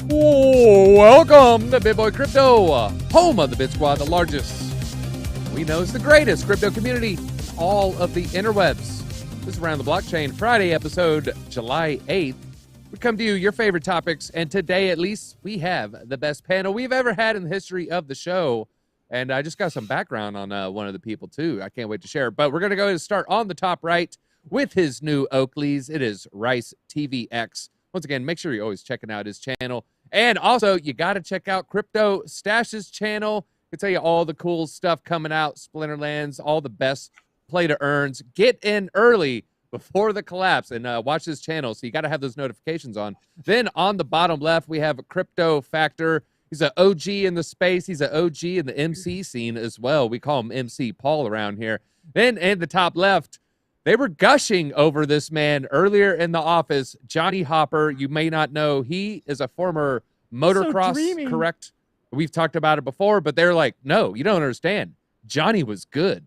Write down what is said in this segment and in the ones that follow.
Welcome to Bit Boy Crypto, home of the BitSquad, the largest, we know is the greatest crypto community, all of the interwebs. This is Around the Blockchain Friday episode, July 8th. We come to you, your favorite topics, and today at least we have the best panel we've ever had in the history of the show. And I just got some background on one of the people too. I can't wait to share. But we're going to go ahead and start on the top right with his new Oakleys. It is RiceTVx. Once again, make sure you're always checking out his channel. And also, you got to check out Cryptostache's channel. I can tell you all the cool stuff coming out, Splinterlands, all the best play to earns. Get in early before the collapse and watch this channel. So you got to have those notifications on. Then on the bottom left, we have Crypto Factor. He's an OG in the space. He's an OG in the MC scene as well. We call him MC Paul around here. Then in the top left, they were gushing over this man earlier in the office, Johnny Hopper. You may not know, he is a former motocross, correct? We've talked about it before, but they're like, no, you don't understand. Johnny was good.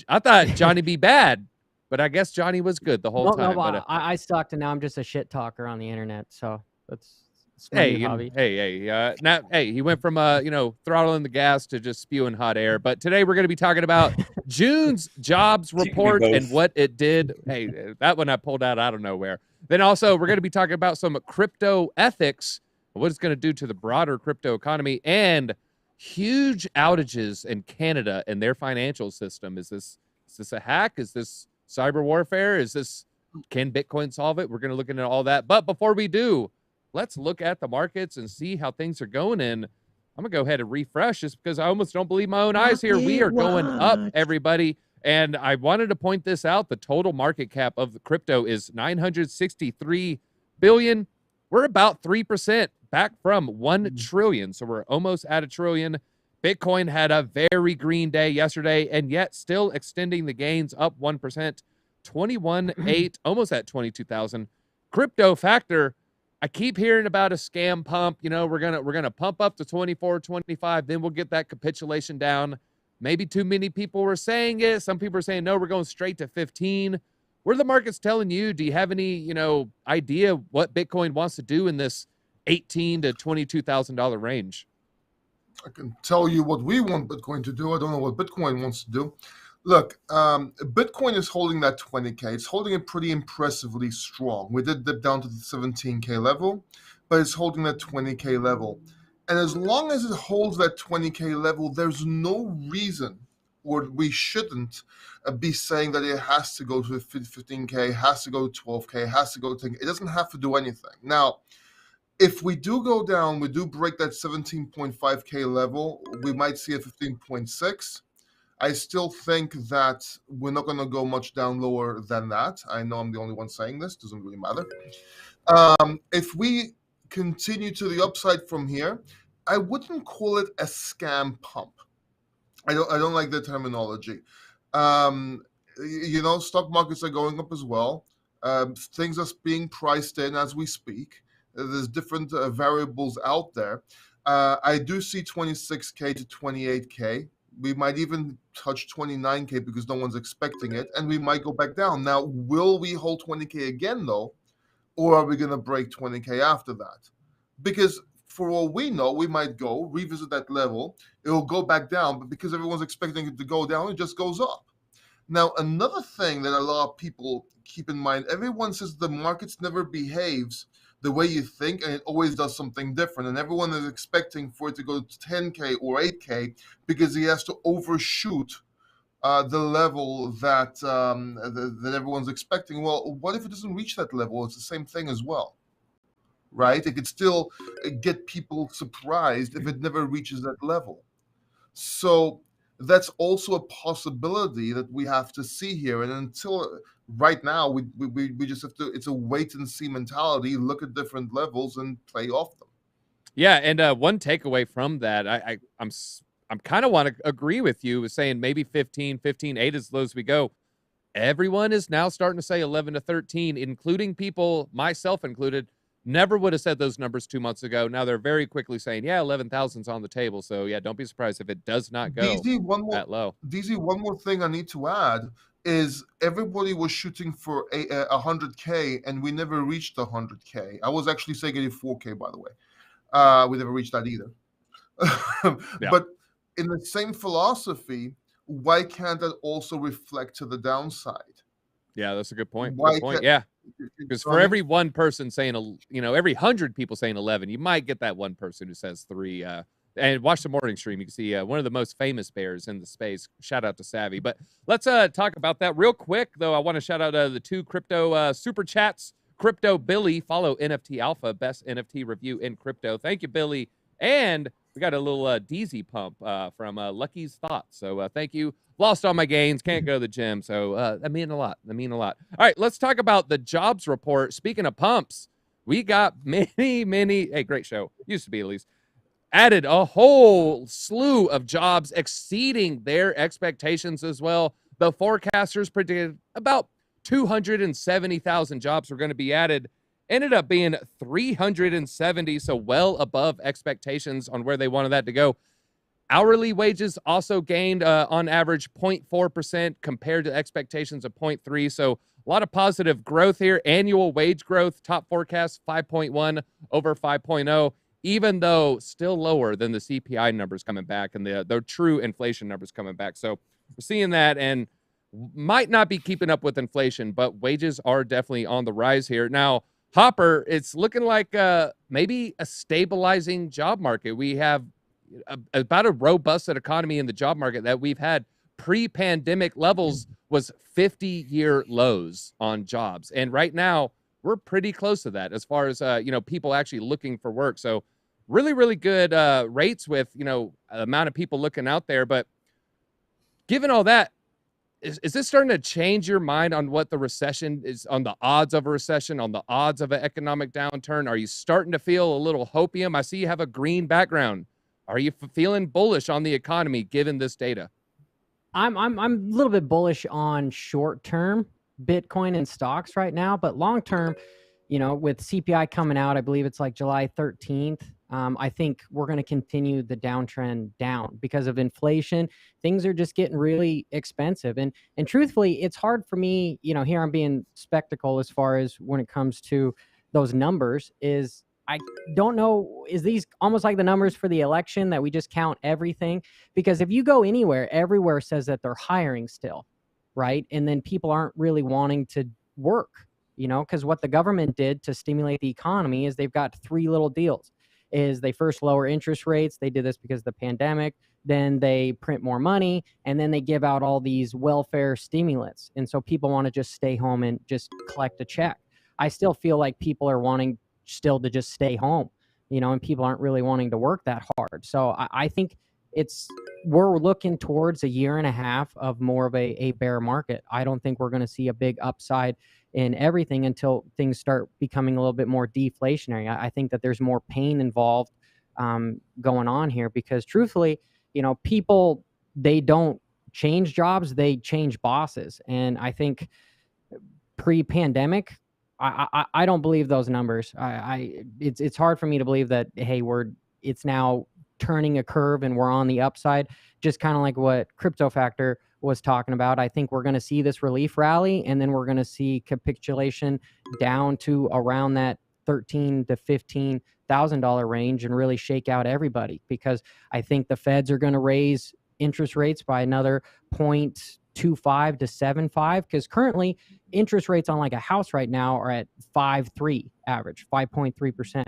I thought Johnny be bad, but I guess Johnny was good the whole time. No, I sucked, and now I'm just a shit talker on the internet, so that's hey, he went from throttling the gas to just spewing hot air. But today we're going to be talking about June's jobs report and what it did. Hey, that one I pulled out of nowhere. Then also we're going to be talking about some crypto ethics, what it's going to do to the broader crypto economy, and huge outages in Canada and their financial system. Is this a hack? Is this cyber warfare? Can Bitcoin solve it? We're going to look into all that. But before we do, let's look at the markets and see how things are going. And I'm going to go ahead and refresh this because I almost don't believe my own eyes here. We are going up, everybody. And I wanted to point this out. The total market cap of the crypto is $963 billion. We're about 3% back from 1 trillion. So we're almost at $1 trillion. Bitcoin had a very green day yesterday, and yet still extending the gains up 1%, 21.8, almost at 22,000. Crypto Factor, I keep hearing about a scam pump. You know, we're gonna pump up to 24, 25, then we'll get that capitulation down. Maybe too many people were saying it. Some people are saying, no, we're going straight to 15. What are the markets telling you? Do you have any, idea what Bitcoin wants to do in this $18,000 to $22,000 range? I can tell you what we want Bitcoin to do. I don't know what Bitcoin wants to do. Look, Bitcoin is holding that 20K. It's holding it pretty impressively strong. We did dip down to the 17K level, but it's holding that 20K level. And as long as it holds that 20K level, there's no reason, or we shouldn't be saying that it has to go to 15K, has to go to 12K, has to go to 10K. It doesn't have to do anything. Now, if we do go down, we do break that 17.5K level, we might see a 15.6. I still think that we're not going to go much down lower than that. I know I'm the only one saying this. Doesn't really matter. If we continue to the upside from here, I wouldn't call it a scam pump. I don't like the terminology. Stock markets are going up as well. Things are being priced in as we speak. There's different variables out there. I do see 26K to 28K. We might even touch 29K because no one's expecting it, and we might go back down. Now, will we hold 20K again, though, or are we going to break 20K after that? Because for all we know, we might go, revisit that level, it will go back down, but because everyone's expecting it to go down, it just goes up. Now, another thing that a lot of people keep in mind, everyone says the markets never behaves the way you think, and it always does something different. And everyone is expecting for it to go to 10K or 8K because he has to overshoot the level that everyone's expecting. Well, what if it doesn't reach that level? It's the same thing as well, right? It could still get people surprised if it never reaches that level. So that's also a possibility that we have to see here. And until right now, we just have to, it's a wait and see mentality, look at different levels and play off them. Yeah, and one takeaway from that, I'm kind of want to agree with you with saying maybe 15.8 as low as we go. Everyone is now starting to say 11 to 13, including people, myself included, never would have said those numbers 2 months ago. Now they're very quickly saying, yeah, 11,000's on the table. So yeah, don't be surprised if it does not go that low. DZ, one more thing I need to add is everybody was shooting for 100K and we never reached 100K. I was actually saying 84K, by the way. We never reached that either. Yeah. But in the same philosophy, why can't that also reflect to the downside? Yeah, that's a good point. Why Good point. can't, Yeah. you Because know for what I every mean? one person saying, every 100 people saying 11, you might get that one person who says 3. And watch the morning stream. You can see one of the most famous bears in the space. Shout out to Savvy. But let's talk about that real quick, though. I want to shout out the 2 crypto super chats. Crypto Billy, follow NFT Alpha, best NFT review in crypto. Thank you, Billy. And we got a little DEEZY pump from Lucky's Thoughts. So thank you. Lost all my gains. Can't go to the gym. So that mean a lot. That mean a lot. All right, let's talk about the jobs report. Speaking of pumps, we got many, hey, great show. Used to be at least. Added a whole slew of jobs exceeding their expectations as well. The forecasters predicted about 270,000 jobs were going to be added. Ended up being 370, so well above expectations on where they wanted that to go. Hourly wages also gained on average 0.4% compared to expectations of 0.3. So a lot of positive growth here. Annual wage growth, top forecast 5.1 over 5.0, even though still lower than the CPI numbers coming back and the true inflation numbers coming back. So we're seeing that and might not be keeping up with inflation, but wages are definitely on the rise here. Now, Hopper, it's looking like maybe a stabilizing job market. We have about a robust economy in the job market that we've had pre-pandemic levels was 50-year lows on jobs. And right now, we're pretty close to that as far as, people actually looking for work. So really, really good rates with, the amount of people looking out there. But given all that, is this starting to change your mind on what the recession is, on the odds of a recession, on the odds of an economic downturn? Are you starting to feel a little hopium? I see you have a green background. Are you feeling bullish on the economy given this data? I'm a little bit bullish on short-term Bitcoin and stocks right now, but long-term, with CPI coming out, I believe it's like July 13th. I think we're going to continue the downtrend down because of inflation. Things are just getting really expensive. And truthfully, it's hard for me, here I'm being spectacle as far as when it comes to those numbers is I don't know, is these almost like the numbers for the election that we just count everything? Because if you go anywhere, everywhere says that they're hiring still, right? And then people aren't really wanting to work, because what the government did to stimulate the economy is they've got 3 little deals. Is they first lower interest rates. They did this because of the pandemic. Then they print more money, and then they give out all these welfare stimulants. And so people want to just stay home and just collect a check. I still feel like people are wanting still to just stay home, and people aren't really wanting to work that hard. So I think we're looking towards a year and a half of more of a bear market. I don't think we're going to see a big upside in everything until things start becoming a little bit more deflationary. I think that there's more pain involved going on here because truthfully, people, they don't change jobs, they change bosses. And I think pre-pandemic, I don't believe those numbers. It's hard for me to believe that, hey, it's now turning a curve and we're on the upside, just kind of like what Crypto Factor was talking about. I think we're going to see this relief rally, and then we're going to see capitulation down to around that $13,000 to $15,000 range and really shake out everybody, because I think the feds are going to raise interest rates by another 0.25 to 75, because currently interest rates on like a house right now are at 5.3 average, 5.3%.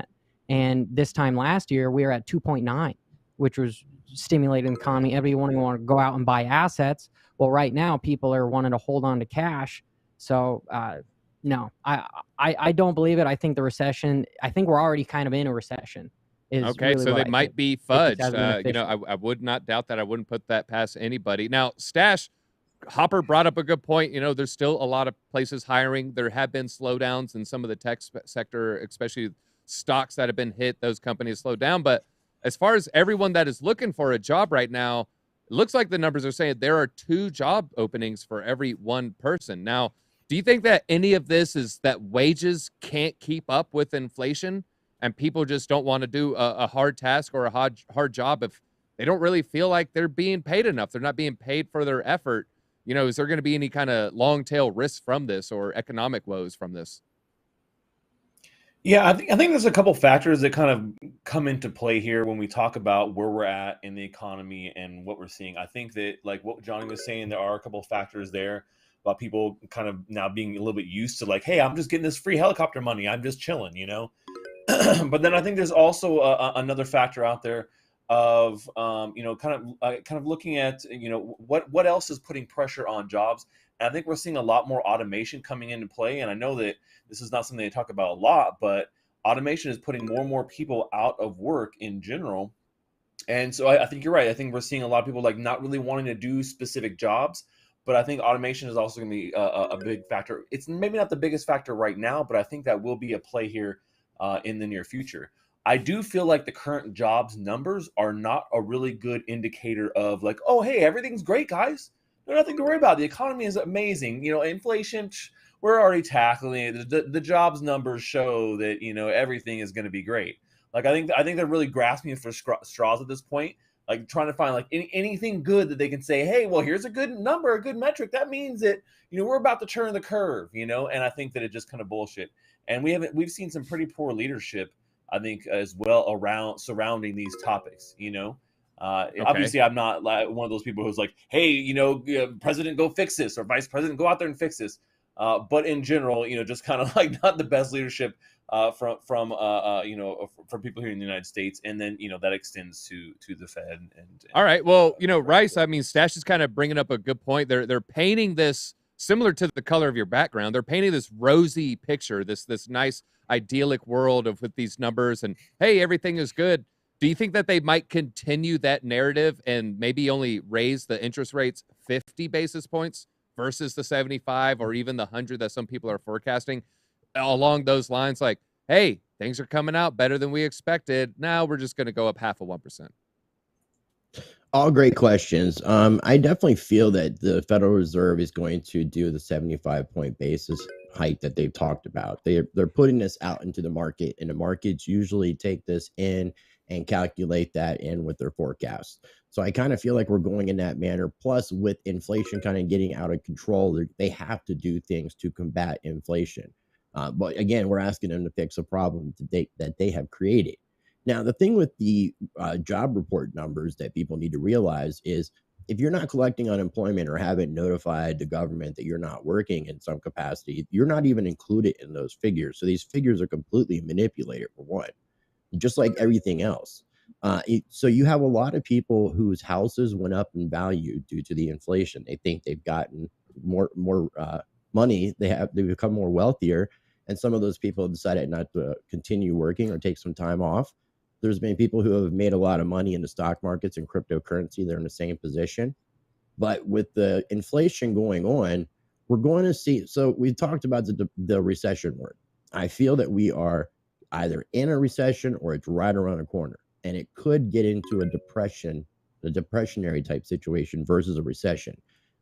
And this time last year, we were at 2.9, which was stimulating the economy. Everybody wanted to go out and buy assets. Well, right now, people are wanting to hold on to cash. So, no, I don't believe it. I think the recession, I think we're already kind of in a recession. Okay, really so they might be fudged. I would not doubt that. I wouldn't put that past anybody. Now, Stash, Hopper brought up a good point. There's still a lot of places hiring. There have been slowdowns in some of the tech sector, especially stocks that have been hit. Those companies slowed down. But as far as everyone that is looking for a job right now, it looks like the numbers are saying there are 2 job openings for every 1 person. Now, do you think that any of this is that wages can't keep up with inflation and people just don't want to do a hard task or a hard job if they don't really feel like they're being paid enough? They're not being paid for their effort. Is there going to be any kind of long tail risks from this or economic woes from this? Yeah, I think there's a couple factors that kind of come into play here when we talk about where we're at in the economy and what we're seeing. I think that, like what Johnny was saying, there are a couple of factors there about people kind of now being a little bit used to, like, hey, I'm just getting this free helicopter money, I'm just chilling, you know. But then I think there's also another factor out there of you know, kind of looking at, you know, what else is putting pressure on jobs. And I think we're seeing a lot more automation coming into play. And I know that this is not something they talk about a lot, but automation is putting more and more people out of work in general. And so I think you're right. I think we're seeing a lot of people like not really wanting to do specific jobs, but I think automation is also going to be a big factor. It's maybe not the biggest factor right now, but I think that will be a play here in the near future. I do feel like the current jobs numbers are not a really good indicator of like, oh, hey, everything's great, guys. There's nothing to worry about. The economy is amazing. You know, inflation, we're already tackling it. The jobs numbers show that, you know, everything is going to be great. Like, I think they're really grasping for straws at this point, like trying to find like anything good that they can say, hey, well, here's a good number, a good metric. That means that, you know, we're about to turn the curve, you know. And I think that it just kind of bullshit. And we've seen some pretty poor leadership, I think, as well around surrounding these topics, you know. Obviously, I'm not like one of those people who's like, hey, you know, president, go fix this, or vice president, go out there and fix this. But in general, you know, just kind of like not the best leadership from you know, from people here in the United States, and then, you know, that extends to the Fed. And all right, well, you know, Rice, I mean, Stache is kind of bringing up a good point. They're painting this similar to the color of your background. They're painting this rosy picture, this nice idyllic world of with these numbers, and hey, everything is good. Do you think that they might continue that narrative and maybe only raise the interest rates 50 basis points versus the 75 or even the 100 that some people are forecasting along those lines? Like, hey, things are coming out better than we expected. Now we're just going to go up 0.5%. All great questions. I definitely feel that the Federal Reserve is going to do the 75-point basis hike that they've talked about. They're putting this out into the market, and the markets usually take this in and calculate that in with their forecasts. So I kind of feel like we're going in that manner. Plus, with inflation kind of getting out of control, they have to do things to combat inflation. But again, we're asking them to fix a problem that they have created. Now, the thing with the job report numbers that people need to realize is if you're not collecting unemployment or haven't notified the government that you're not working in some capacity, you're not even included in those figures. So these figures are completely manipulated, for one, just like everything else. So you have a lot of people whose houses went up in value due to the inflation. They think they've gotten more money. They become more wealthier. And some of those people have decided not to continue working or take some time off. There's been people who have made a lot of money in the stock markets and cryptocurrency. They're in the same position. But with the inflation going on, we're going to see. So we talked about the recession word. I feel that we are either in a recession or it's right around the corner. And it could get into a depressionary type situation versus a recession.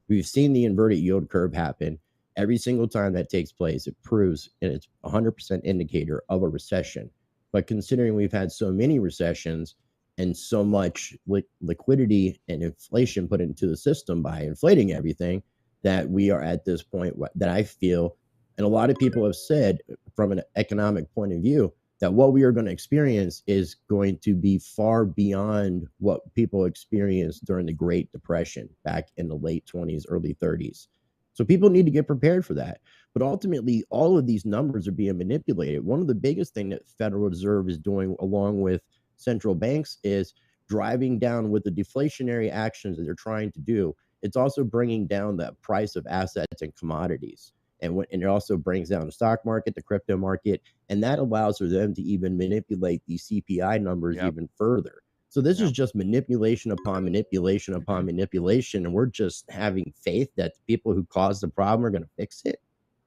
We've seen the inverted yield curve happen. Every single time that takes place, it proves, and it's 100% indicator of a recession. But considering we've had so many recessions and so much liquidity and inflation put into the system by inflating everything, that we are at this point that I feel, and a lot of people have said from an economic point of view, that what we are going to experience is going to be far beyond what people experienced during the Great Depression back in the late 20s, early 30s. So people need to get prepared for that. But ultimately, all of these numbers are being manipulated. One of the biggest things that Federal Reserve is doing, along with central banks, is driving down with the deflationary actions that they're trying to do. It's also bringing down the price of assets and commodities. And it also brings down the stock market, the crypto market, and that allows for them to even manipulate these CPI numbers even further. So this is just manipulation upon manipulation upon manipulation, and we're just having faith that the people who caused the problem are going to fix it.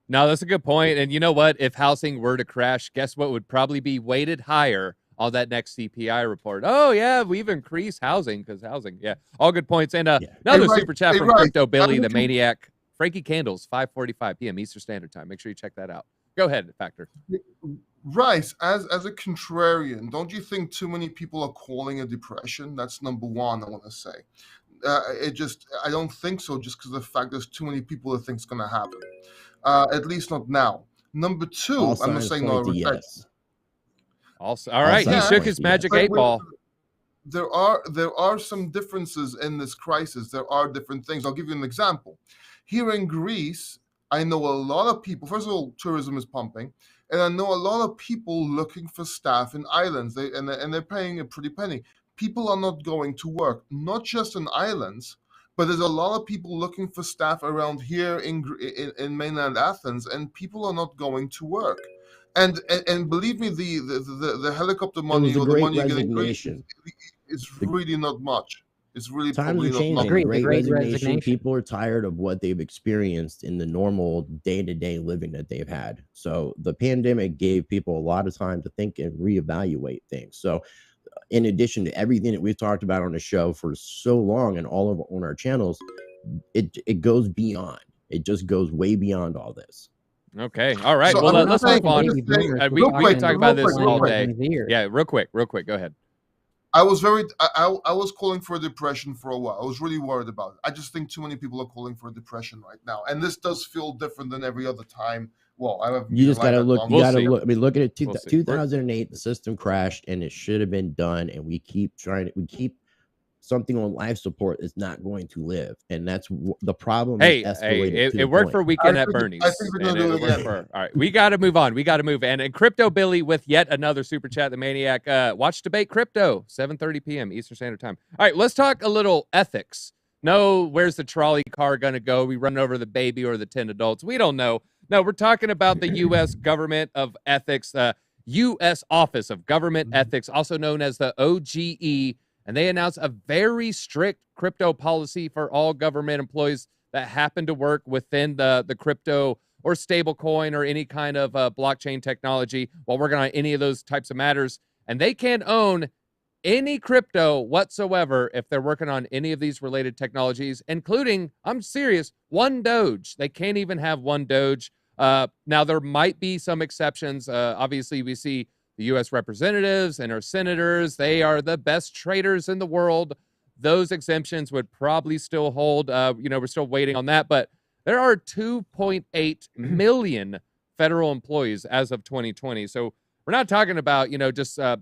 No, that's a good point. And you know what? If housing were to crash, guess what would probably be weighted higher on that next CPI report? Oh, yeah, we've increased housing because housing. Yeah, all good points. And another super chat from Crypto Billy, the Maniac. Frankie Candles, 5:45 p.m. Eastern Standard Time. Make sure you check that out. Go ahead, Factor. Rice, as a contrarian, don't you think too many people are calling a depression? That's number one, I want to say. I don't think so, just because of the fact there's too many people that think it's going to happen. At least not now. Number two, I'm not saying no recession. Yes. Also, all right, he shook his magic 8 ball. There are some differences in this crisis. There are different things. I'll give you an example. Here in Greece, I know a lot of people. First of all, tourism is pumping, and I know a lot of people looking for staff in islands. And they're paying a pretty penny. People are not going to work, not just in islands, but there's a lot of people looking for staff around here in mainland Athens, and people are not going to work. And believe me, the helicopter money or the money you're getting is really not much. It's really times are changing. Great resignation. People are tired of what they've experienced in the normal day-to-day living that they've had. So the pandemic gave people a lot of time to think and reevaluate things. So in addition to everything that we've talked about on the show for so long and all of on our channels, it goes beyond. It just goes way beyond all this. Okay. All right. So well, let's move on. We can talk about this all day. Yeah, real quick. Go ahead. I was calling for a depression for a while. I was really worried about it. I just think too many people are calling for a depression right now, and this does feel different than every other time. Well, you just gotta look. You gotta look. I mean, look at it. 2008, the system crashed, and it should have been done. And we keep trying. We keep something on life support is not going to live, and that's the problem. Hey, it worked for Weekend at Bernie's. I think we're gonna do it again. All right, we got to move on. We got to move. And Crypto Billy with yet another super chat. The Maniac. Watch Debate Crypto, 7:30 p.m. Eastern Standard Time. All right, let's talk a little ethics. No, where's the trolley car gonna go? We run over the baby or the 10 adults? We don't know. No, we're talking about the U.S. Government of Ethics, the U.S. Office of Government Ethics, also known as the OGE. And they announced a very strict crypto policy for all government employees that happen to work within the crypto or stablecoin or any kind of blockchain technology while working on any of those types of matters. And they can't own any crypto whatsoever if they're working on any of these related technologies, including, I'm serious, one Doge. They can't even have one Doge. Now, there might be some exceptions. Obviously, we see the U.S. representatives and our senators. They are the best traders in the world. Those exemptions would probably still hold. We're still waiting on that. But there are 2.8 million federal employees as of 2020. So we're not talking about, just a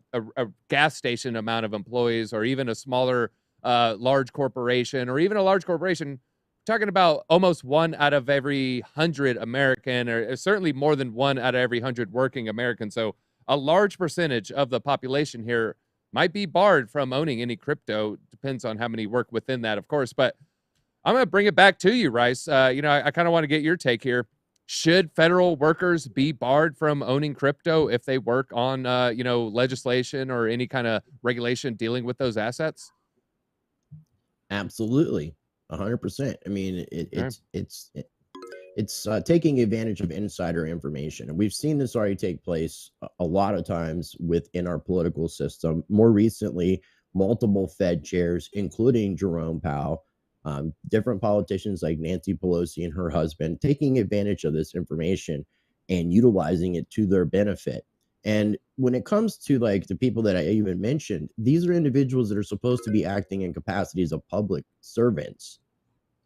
gas station amount of employees or even a smaller large corporation or even a large corporation. We're talking about almost 1 out of every 100 American, or certainly more than 1 out of every 100 working Americans. So a large percentage of the population here might be barred from owning any crypto. Depends on how many work within that, of course. But I'm going to bring it back to you, Rice. I kind of want to get your take here. Should federal workers be barred from owning crypto if they work on, legislation or any kind of regulation dealing with those assets? Absolutely, 100%. I mean, it's taking advantage of insider information, and we've seen this already take place a lot of times within our political system. More recently, multiple Fed chairs, including Jerome Powell, different politicians like Nancy Pelosi and her husband, taking advantage of this information and utilizing it to their benefit. And when it comes to like the people that I even mentioned, these are individuals that are supposed to be acting in capacities of public servants.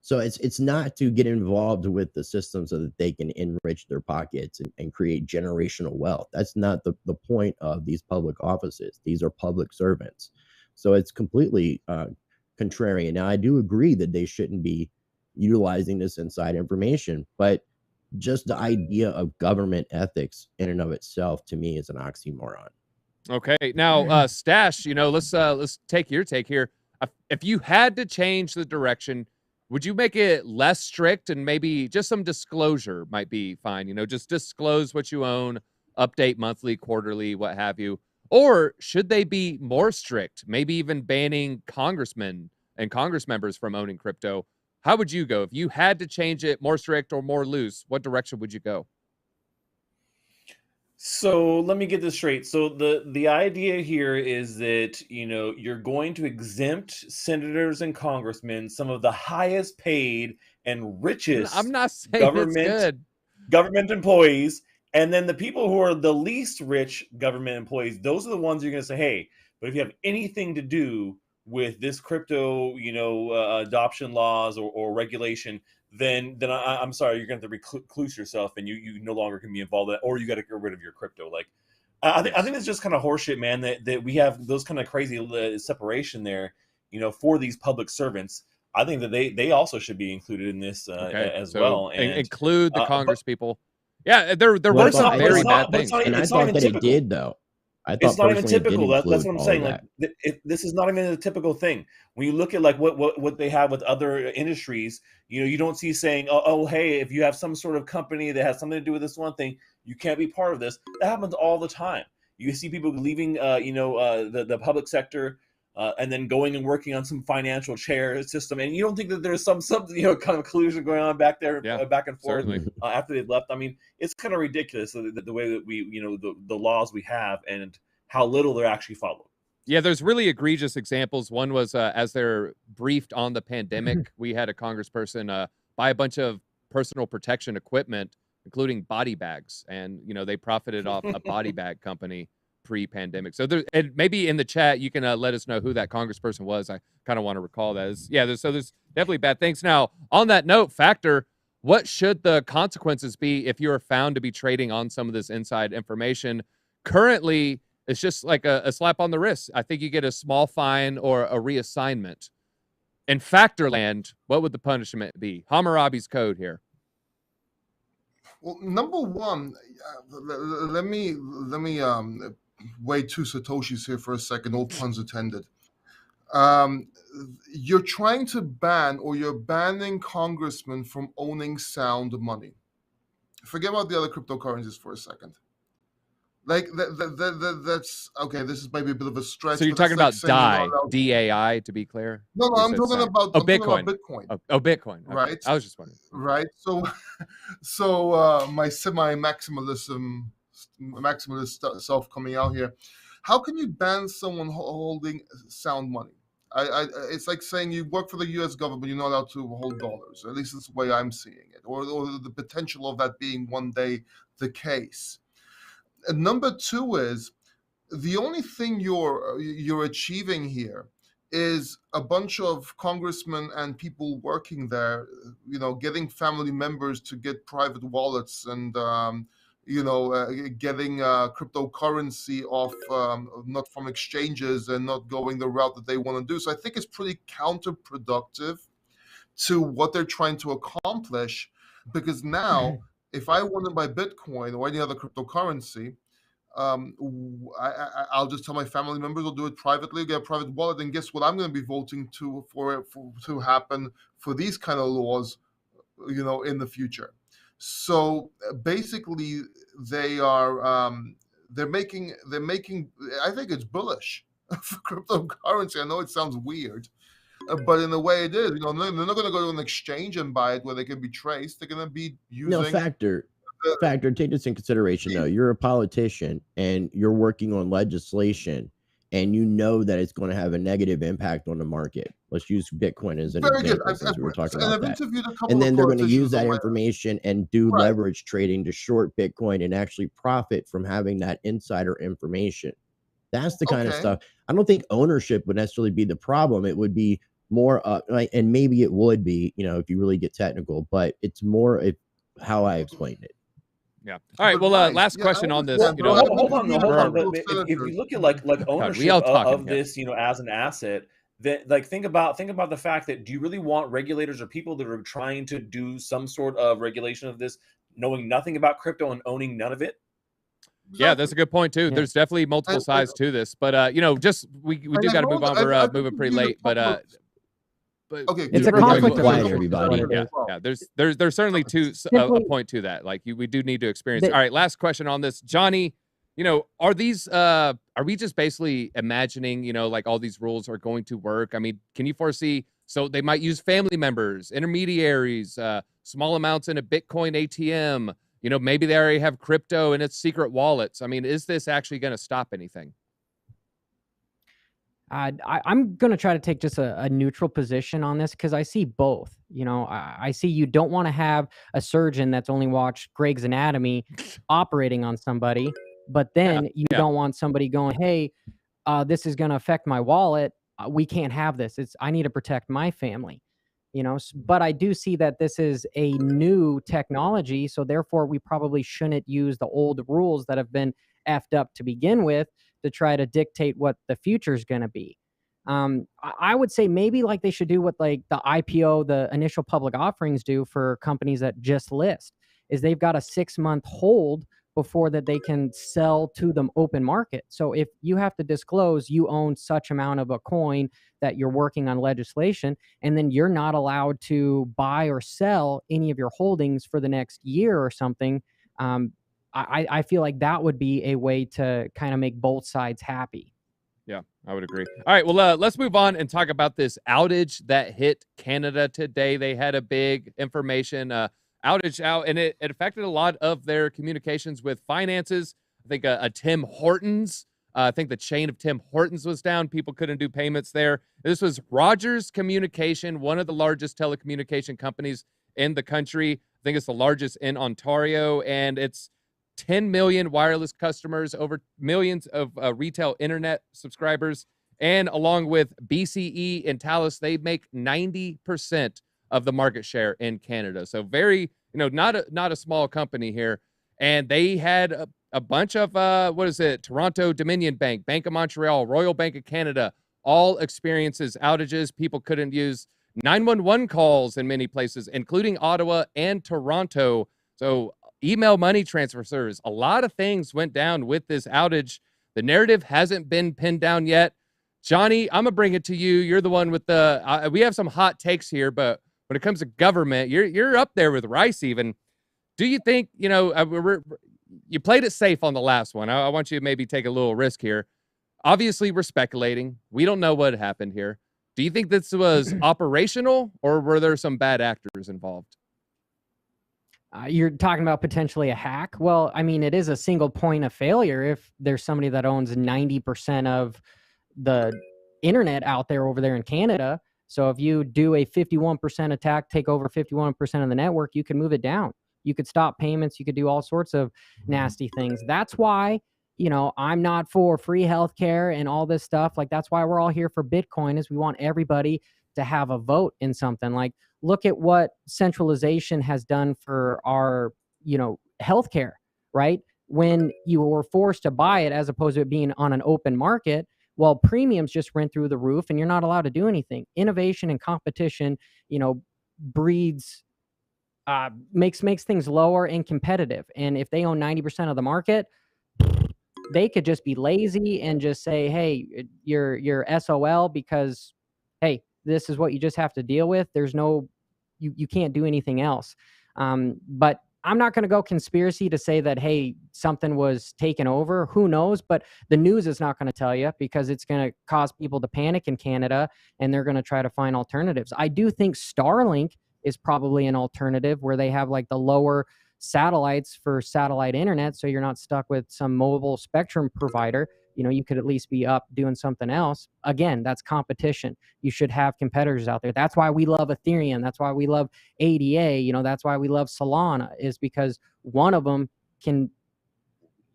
So it's not to get involved with the system so that they can enrich their pockets and create generational wealth. That's not the point of these public offices. These are public servants. So it's completely contrarian. Now, I do agree that they shouldn't be utilizing this inside information, but just the idea of government ethics in and of itself, to me, is an oxymoron. Okay. Now, Stache, let's take your take here. If you had to change the direction, would you make it less strict and maybe just some disclosure might be fine? Just disclose what you own, update monthly, quarterly, what have you. Or should they be more strict, maybe even banning congressmen and Congress members from owning crypto? How would you go? If you had to change it more strict or more loose, what direction would you go? So let me get this straight. So the idea here is that, you're going to exempt senators and congressmen, some of the highest paid and richest I'm not saying government employees. And then the people who are the least rich government employees, those are the ones you're going to say, hey, but if you have anything to do with this crypto, adoption laws or regulation, then I'm sorry, you're going to have to recluse yourself and you no longer can be involved in that, or you got to get rid of your crypto. Like, I think it's just kind of horseshit, man. That we have those kind of crazy separation there, for these public servants. I think that they also should be included in this as well, and include the Congress people. Yeah, there were some I very thought- bad things. And I It's not thought even that it typical. did, though. I thought It's not even personally it did typical. That's include what I'm all saying. of Like, that. this is not even a typical thing. When you look at like what they have with other industries, you don't see saying, oh, hey, if you have some sort of company that has something to do with this one thing, you can't be part of this. That happens all the time. You see people leaving, the public sector, and then going and working on some financial chair system, and you don't think that there's some kind of collusion going on back there, back and forth after they've left. I mean, it's kind of ridiculous the way that we, the laws we have and how little they're actually followed. Yeah, there's really egregious examples. One was as they're briefed on the pandemic, we had a congressperson buy a bunch of personal protection equipment, including body bags, and they profited off a body bag company pre-pandemic. So and maybe in the chat you can let us know who that congressperson was. I kind of want to recall that. There's definitely bad things. Now, on that note, Factor, what should the consequences be if you are found to be trading on some of this inside information? Currently, it's just like a slap on the wrist. I think you get a small fine or a reassignment. In Factorland, what would the punishment be? Hammurabi's code here. Well, number one, let me weigh two Satoshis here for a second, all puns intended. You're trying to ban, or you're banning congressmen from owning sound money. Forget about the other cryptocurrencies for a second. Like that's okay. This is maybe a bit of a stretch. So you're talking about DAI, DAI, to be clear. No, I'm talking about Bitcoin. Bitcoin. Bitcoin. Okay. Right. I was just wondering. Right. So my semi-maximalist self coming out here. How can you ban someone holding sound money? It's like saying you work for the U.S. government, you're not allowed to hold dollars. At least that's the way I'm seeing it, or the potential of that being one day the case. And number two is the only thing you're achieving here is a bunch of congressmen and people working there, getting family members to get private wallets and getting cryptocurrency off, not from exchanges and not going the route that they want to do. So I think it's pretty counterproductive to what they're trying to accomplish, because now if I want to buy Bitcoin or any other cryptocurrency, I'll just tell my family members, I'll do it privately, get a private wallet, and guess what? I'm going to be voting to happen for these kind of laws, in the future. So basically, they're making. I think it's bullish for cryptocurrency. I know it sounds weird, but in a way it is. They're not going to go to an exchange and buy it where they can be traced. They're going to be using. Factor, take this in consideration though. You're a politician and you're working on legislation, and you know that it's going to have a negative impact on the market. Let's use Bitcoin as an example, since we were talking about that. And then they're going to use that information and do leverage trading to short Bitcoin and actually profit from having that insider information. That's the kind of stuff. I don't think ownership would necessarily be the problem. It would be more, and maybe it would be, if you really get technical, but it's more how I explained it. Yeah. All right. Well, last question on this. Hold on. If you look at like ownership of this, as an asset, that think about the fact that, do you really want regulators or people that are trying to do some sort of regulation of this, knowing nothing about crypto and owning none of it? Yeah, that's a good point too. There's definitely multiple sides to this, but just we do got to move on. We're moving pretty late, but okay, it's a conflict of interest, everybody. Yeah. There's certainly a point to that. Like we do need to experience. All right, last question on this, Johnny. Are we just basically imagining, like all these rules are going to work? I mean, can you foresee? So they might use family members, intermediaries, small amounts in a Bitcoin ATM. Maybe they already have crypto in its secret wallets. I mean, is this actually going to stop anything? I'm going to try to take just a neutral position on this, because I see both. I see you don't want to have a surgeon that's only watched Greg's Anatomy operating on somebody, but then you don't want somebody going, hey, this is going to affect my wallet. We can't have this. I need to protect my family. But I do see that this is a new technology, so therefore we probably shouldn't use the old rules that have been effed up to begin with to try to dictate what the future is going to be. I would say maybe like they should do what like the IPO, the initial public offerings do for companies that just list, is they've got a 6-month hold before that they can sell to the open market. So if you have to disclose you own such amount of a coin that you're working on legislation, and then you're not allowed to buy or sell any of your holdings for the next year or something, I feel like that would be a way to kind of make both sides happy. Yeah, I would agree. All right, well, let's move on and talk about this outage that hit Canada today. They had a big information outage out, and it affected a lot of their communications with finances. I think a Tim Hortons, I think the chain of Tim Hortons was down. People couldn't do payments there. This was Rogers Communication, one of the largest telecommunication companies in the country. I think it's the largest in Ontario, and it's 10 million wireless customers, over millions of retail internet subscribers, and along with BCE and Thales, they make 90% of the market share in Canada. So very, not a small company here. And they had a bunch of Toronto Dominion Bank, Bank of Montreal, Royal Bank of Canada, all experiences outages. People couldn't use 911 calls in many places, including Ottawa and Toronto. So email money transfer service. A lot of things went down with this outage. The narrative hasn't been pinned down yet. Johnny, I'm going to bring it to you. You're the one with the we have some hot takes here, but when it comes to government, you're up there with Rice even. Do you think, you played it safe on the last one. I want you to maybe take a little risk here. Obviously, we're speculating. We don't know what happened here. Do you think this was operational, or were there some bad actors involved? You're talking about potentially a hack. Well, I mean, it is a single point of failure if there's somebody that owns 90% of the internet out there over there in Canada. So if you do a 51% attack, take over 51% of the network, you can move it down. You could stop payments. You could do all sorts of nasty things. That's why, I'm not for free healthcare and all this stuff. Like, that's why we're all here for Bitcoin, is we want everybody to have a vote in something. Like, look at what centralization has done for our, healthcare, right? When you were forced to buy it as opposed to it being on an open market, well, premiums just went through the roof and you're not allowed to do anything. Innovation and competition, breeds, makes things lower and competitive. And if they own 90% of the market, they could just be lazy and just say, hey, you're SOL because, hey, this is what you just have to deal with. There's no, you can't do anything else. But I'm not going to go conspiracy to say that, hey, something was taken over. Who knows? But the news is not going to tell you, because it's going to cause people to panic in Canada, and they're going to try to find alternatives. I do think Starlink is probably an alternative, where they have like the lower satellites for satellite internet, so you're not stuck with some mobile spectrum provider. You could at least be up doing something else. Again, that's competition. You should have competitors out there. That's why we love Ethereum. That's why we love ADA. That's why we love Solana, is because one of them can,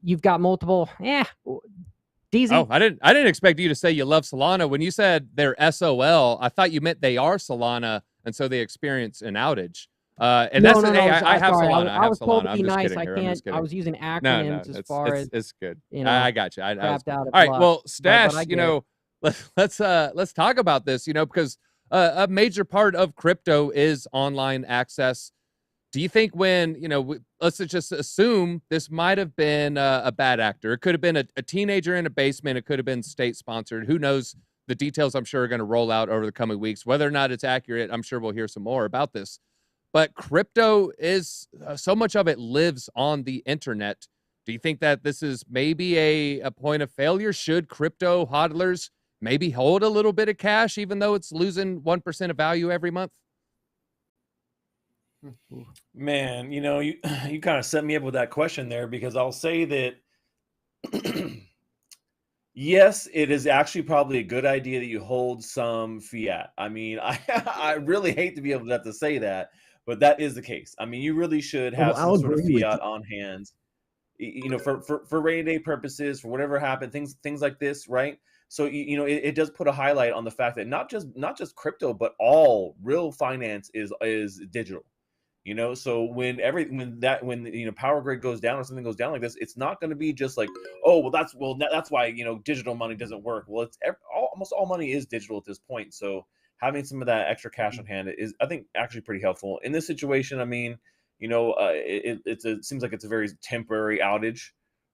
you've got multiple. DEEZY. Oh, I didn't expect you to say you love Solana. When you said they're SOL, I thought you meant they are Solana, and so they experience an outage. And no, that's no, no, hey, I have sorry. Solana. I was told to I'm be just nice. kidding I here. can't. I was using acronyms as far as it's good. I got you. all right. Well, Stache, but let's talk about this. Because a major part of crypto is online access. Do you think when let's just assume this might have been a bad actor? It could have been a teenager in a basement. It could have been state sponsored. Who knows? The details, I'm sure, are going to roll out over the coming weeks. Whether or not it's accurate, I'm sure we'll hear some more about this. But crypto is so much of it lives on the internet. Do you think that this is maybe a point of failure? Should crypto hodlers maybe hold a little bit of cash, even though it's losing 1% of value every month? Man, you kind of set me up with that question there, because I'll say that yes, it is actually probably a good idea that you hold some fiat. I mean, I really hate to be able to have to say that, but that is the case. I mean, you really should have some sort of fiat on hand, for rainy day purposes, for whatever happened, things like this, right? So it does put a highlight on the fact that not just crypto, but all real finance is digital. You know, so when you know, power grid goes down or something goes down like this, it's not going to be just like, oh, well that's why, you know, digital money doesn't work. Well, it's almost all money is digital at this point. So having some of that extra cash on hand is, I think, actually pretty helpful in this situation. I mean, you know, it seems like it's a very temporary outage,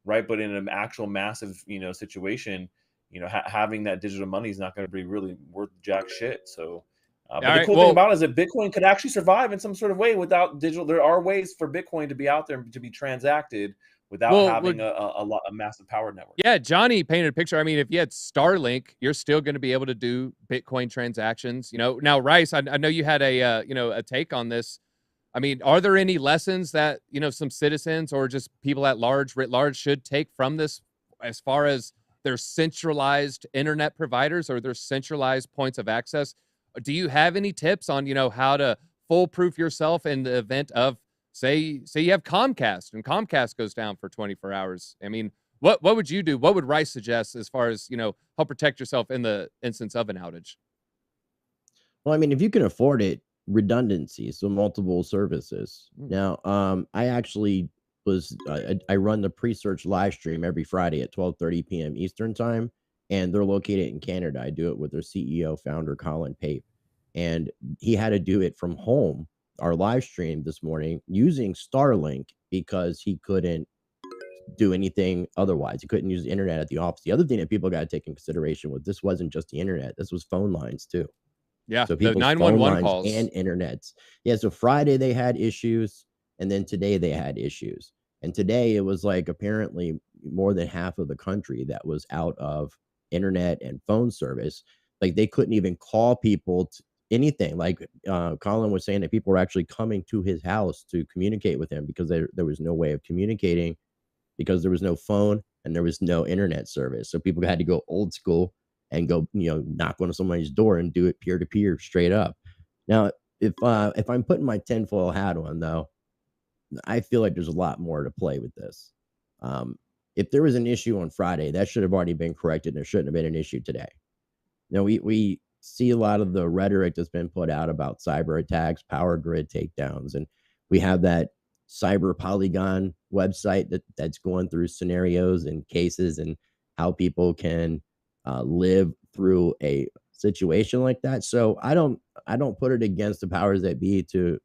right? But in an actual massive, you know, situation, you know, having that digital money is not going to be really worth jack shit. So. But the cool thing about it is that Bitcoin could actually survive in some sort of way without digital. There are ways for Bitcoin to be out there and to be transacted without having a massive power network. Yeah, Johnny painted a picture. I mean, if you had Starlink, you're still going to be able to do Bitcoin transactions. You know, now Rice, I know you had a you know, a take on this. I mean, are there any lessons that, you know, some citizens or just people at large, writ large, should take from this as far as their centralized internet providers or their centralized points of access? Do you have any tips on, you know, how to foolproof yourself in the event of, say you have Comcast and Comcast goes down for 24 hours? I mean, what would you do? What would Rice suggest as far as, you know, help protect yourself in the instance of an outage? Well, I mean, if you can afford it, redundancy, so multiple services. Now, I actually I run the pre-search live stream every Friday at 12:30 p.m. Eastern time, and they're located in Canada. I do it with their CEO, founder Colin Pape, and he had to do it from home, our live stream this morning, using Starlink because he couldn't do anything otherwise. He couldn't use the internet at the office. The other thing that people got to take in consideration was this wasn't just the internet, this was phone lines too. Yeah, so the people's 911 calls and internets. Yeah, so Friday they had issues, and then today they had issues. And today it was like apparently more than half of the country that was out of internet and phone service. Like they couldn't even call people to anything. Like Colin was saying that people were actually coming to his house to communicate with him because there was no way of communicating because there was no phone and there was no internet service. So people had to go old school and go, you know, knock on somebody's door and do it peer to peer straight up. Now, if I'm putting my tinfoil hat on, though, I feel like there's a lot more to play with this. If there was an issue on Friday, that should have already been corrected, and there shouldn't have been an issue today. You know, we see a lot of the rhetoric that's been put out about cyber attacks, power grid takedowns, and we have that cyber polygon website that's going through scenarios and cases and how people can live through a situation like that. So I don't put it against the powers that be to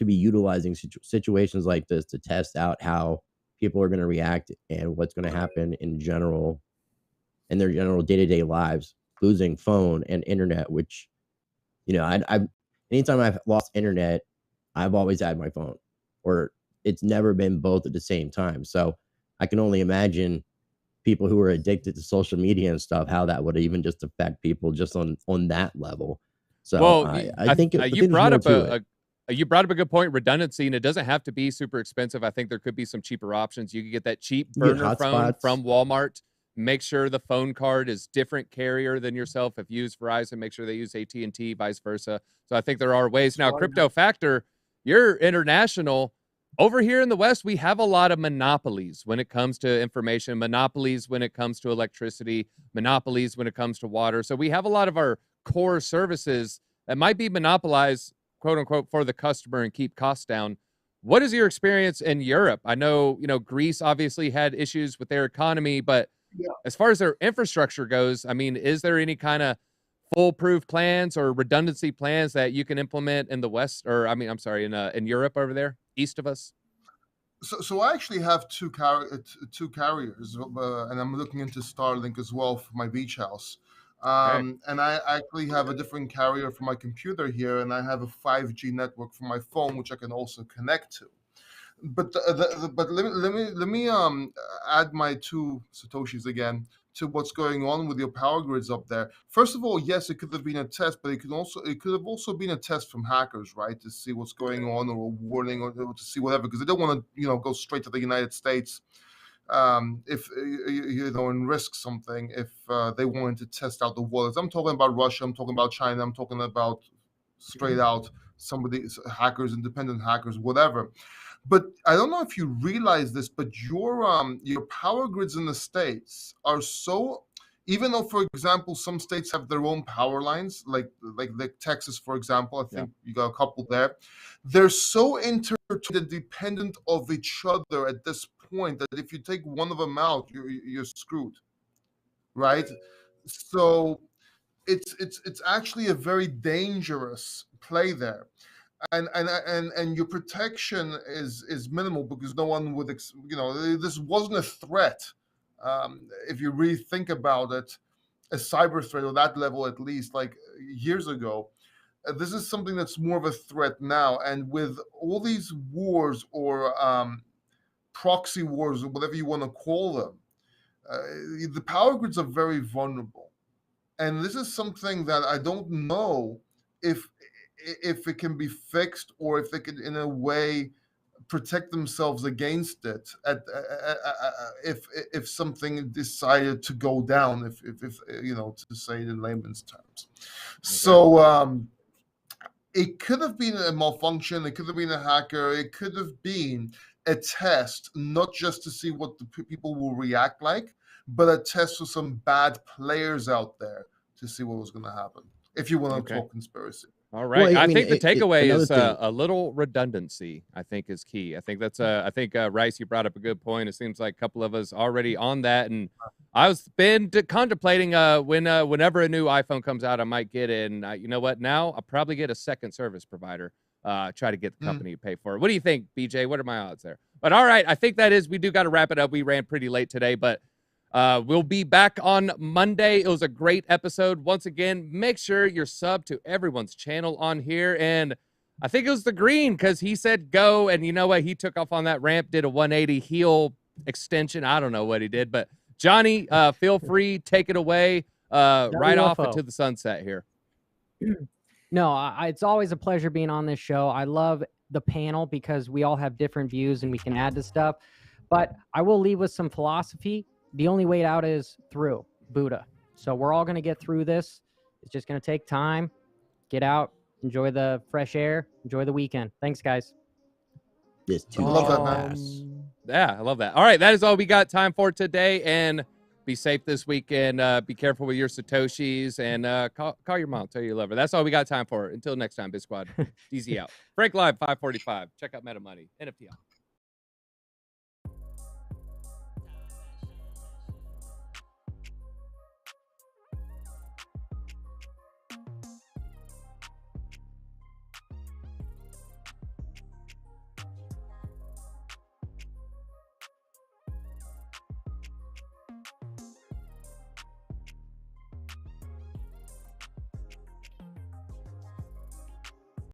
be utilizing situations like this to test out how people are going to react and what's going to happen in general in their general day-to-day lives, losing phone and internet, which, you know, I've anytime I've lost internet, I've always had my phone, or it's never been both at the same time. So I can only imagine people who are addicted to social media and stuff, how that would even just affect people just on that level. So well, I think you brought up you brought up a good point, redundancy, and it doesn't have to be super expensive. I think there could be some cheaper options. You could get that cheap burner phone from Walmart. Make sure the phone card is different carrier than yourself. If you use Verizon, make sure they use AT&T, vice versa. So I think there are ways. Now, Crypto Factor, you're international. Over here in the West, we have a lot of monopolies when it comes to information, monopolies when it comes to electricity, monopolies when it comes to water. So we have a lot of our core services that might be monopolized, quote unquote, for the customer and keep costs down. What is your experience in Europe? I know, you know, Greece obviously had issues with their economy, but as far as their infrastructure goes, I mean, is there any kind of foolproof plans or redundancy plans that you can implement in the West, or I mean, I'm sorry, in Europe over there, east of us? So I actually have two carriers, and I'm looking into Starlink as well for my beach house. And I actually have a different carrier for my computer here, and I have a 5G network for my phone, which I can also connect to. But let me add my two satoshis again to what's going on with your power grids up there. First of all, yes, it could have been a test, but it could have also been a test from hackers, right, to see what's going on, or a warning, or to see whatever, because they don't want to go straight to the United States if and risk something if they wanted to test out the wallets. I'm talking about Russia, I'm talking about China, I'm talking about straight out some of these hackers, independent hackers, whatever. But I don't know if you realize this, but your power grids in the States are so even though, for example, some states have their own power lines, like Texas, for example, I think you got a couple there. They're so intertwined and dependent of each other at this point that if you take one of them out, you're screwed, right? So it's actually a very dangerous play there. And your protection is minimal because no one would, this wasn't a threat. If you really think about it, a cyber threat or that level, at least like years ago, this is something that's more of a threat now. And with all these wars or proxy wars or whatever you want to call them, the power grids are very vulnerable. And this is something that I don't know if it can be fixed or if they can, in a way, protect themselves against it if something decided to go down, if to say it in layman's terms. Okay. So it could have been a malfunction, it could have been a hacker, it could have been a test, not just to see what the people will react like, but a test for some bad players out there to see what was going to happen, if you want to talk conspiracy. All right. Well, I think the takeaway is a little redundancy, I think, is key. I think that's Rice, you brought up a good point. It seems like a couple of us already on that. And I was contemplating whenever a new iPhone comes out, I might get it. And you know what? Now I'll probably get a second service provider, try to get the company to pay for it. What do you think, BJ? What are my odds there? But all right, I think we do got to wrap it up. We ran pretty late today, but we'll be back on Monday. It was a great episode. Once again, make sure you're subbed to everyone's channel on here. And I think it was the Green because he said go. And you know what? He took off on that ramp, did a 180 heel extension. I don't know what he did. But Johnny, feel free. Take it away. Right off into the sunset here. No, it's always a pleasure being on this show. I love the panel because we all have different views and we can add to stuff. But I will leave with some philosophy. The only way out is through Buddha. So we're all going to get through this. It's just going to take time. Get out, enjoy the fresh air, enjoy the weekend. Thanks, guys. Love that, man. Yeah, I love that. All right, that is all we got time for today. And be safe this weekend. Be careful with your Satoshis and call your mom, tell you love her. That's all we got time for. Until next time, BitSquad. DEEZY out. Frank Live 545. Check out Meta Money. NFT out.